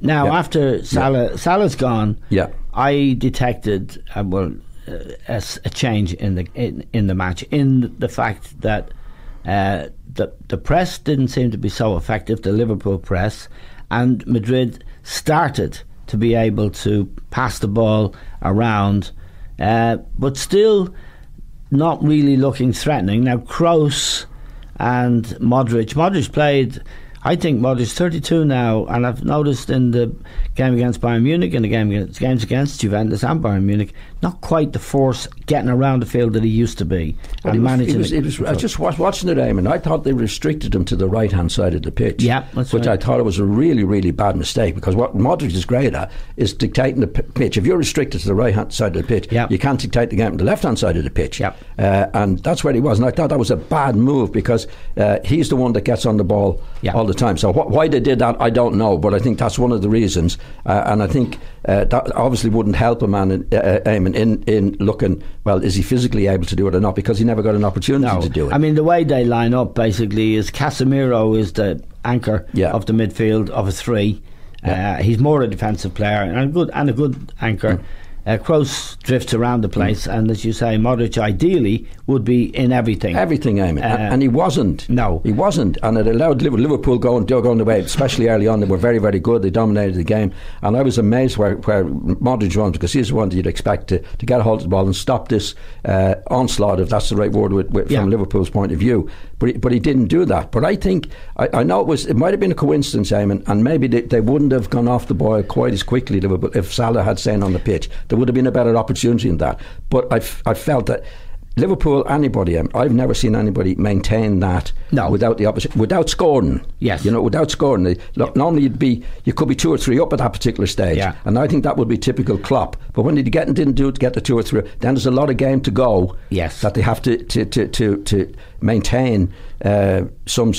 Now, after Salah's gone, I detected a change in the match, in the fact that the press didn't seem to be so effective, the Liverpool press, and Madrid started to be able to pass the ball around, but still not really looking threatening. Now, Kroos and Modric played. I think Modric's 32 now, and I've noticed in the game against Bayern Munich and the games against Juventus and Bayern Munich, not quite the force getting around the field that he used to be. I just was watching the game, and I thought they restricted him to the right-hand side of the pitch. Yeah, that's which right. I thought it was a really, really bad mistake, because what Modric is great at is dictating the pitch. If you're restricted to the right-hand side of the pitch, you can't dictate the game to the left-hand side of the pitch. And that's where he was. And I thought that was a bad move, because he's the one that gets on the ball all the time. So why they did that, I don't know, but I think that's one of the reasons. And I think that obviously wouldn't help a man in looking, well, is he physically able to do it or not, because he never got an opportunity to do it. I mean, the way they line up basically is Casemiro is the anchor of the midfield of a three. He's more a defensive player and a good anchor. Kroos drifts around the place, and as you say, Modric ideally would be in everything. Everything, Eamon. And he wasn't. No. He wasn't. And it allowed Liverpool going the way, especially early on. They were very, very good. They dominated the game. And I was amazed where Modric was, because he's the one that you'd expect to get a hold of the ball and stop this onslaught, if that's the right word, from Liverpool's point of view. But he didn't do that. But I think, I know it might have been a coincidence, Eamon, and maybe they wouldn't have gone off the ball quite as quickly, Liverpool, if Salah had stayed on the pitch. There would have been a better opportunity in that. But I felt that Liverpool, anybody, I've never seen anybody maintain that without the opposition, without scoring. Yes. Without scoring. Normally you could be 2 or 3 up at that particular stage. And I think that would be typical Klopp. But when they didn't do it to get the 2 or 3, then there's a lot of game to go. Yes. That they have to maintain some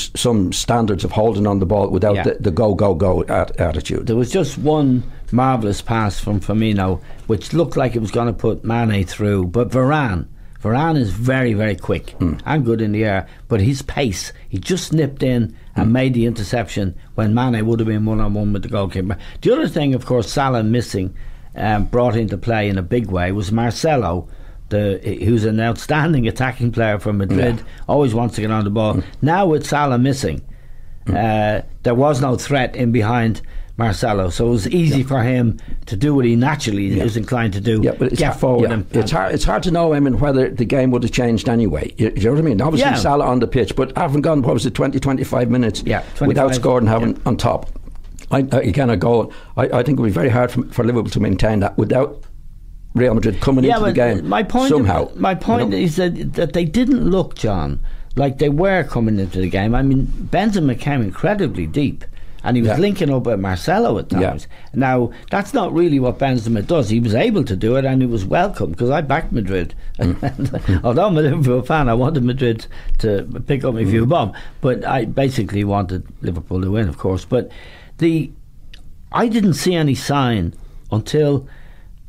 standards of holding on the ball without the go attitude. There was just one marvellous pass from Firmino, which looked like it was going to put Mane through, but Varane is very, very quick and good in the air, but his pace, he just nipped in and made the interception when Mane would have been one-on-one with the goalkeeper. The other thing, of course, Salah missing, brought into play in a big way, was Marcelo, who's an outstanding attacking player for Madrid, always wants to get on the ball. Now with Salah missing, there was no threat in behind Marcelo, so it was easy for him to do what he naturally is inclined to do, get forward. It's hard to know, whether the game would have changed anyway. You know what I mean? Obviously Salah on the pitch, but having gone, 20-25 minutes without scoring, having on top. I think it would be very hard for Liverpool to maintain that without Real Madrid coming into the game somehow. My point is that they didn't look, John, like they were coming into the game. I mean, Benzema came incredibly deep, and he was linking up with Marcelo at times. Now, that's not really what Benzema does. He was able to do it, and he was welcome, because I backed Madrid. Although I'm a Liverpool fan, I wanted Madrid to pick up my few bomb, but I basically wanted Liverpool to win, of course. But I didn't see any sign until,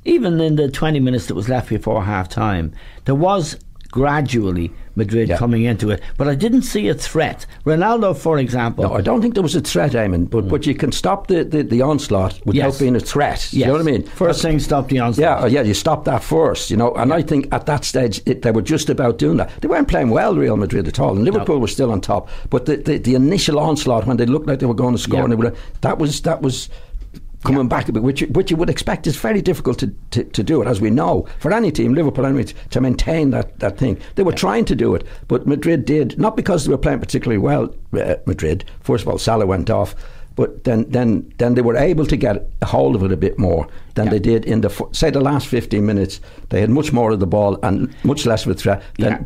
even in the 20 minutes that was left before half time, there was gradually Madrid coming into it, but I didn't see a threat. Ronaldo, for example. No, I don't think there was a threat, Eamon, but you can stop the onslaught without being a threat. You know what I mean? First thing, stop the onslaught. You stop that first, and I think at that stage they were just about doing that. They weren't playing well, Real Madrid, at all, and Liverpool were still on top, but the initial onslaught, when they looked like they were going to score, and that was coming back a bit, which you would expect is very difficult to do it, as we know, for any team, Liverpool anyway, to maintain that thing. They were trying to do it, but Madrid did, not because they were playing particularly well, Madrid. First of all, Salah went off, but then they were able to get a hold of it a bit more than they did in the last 15 minutes. They had much more of the ball and much less of a threat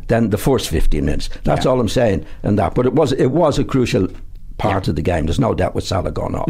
than the first 15 minutes. That's all I'm saying. But it was a crucial part of the game. There's no doubt with Salah going off.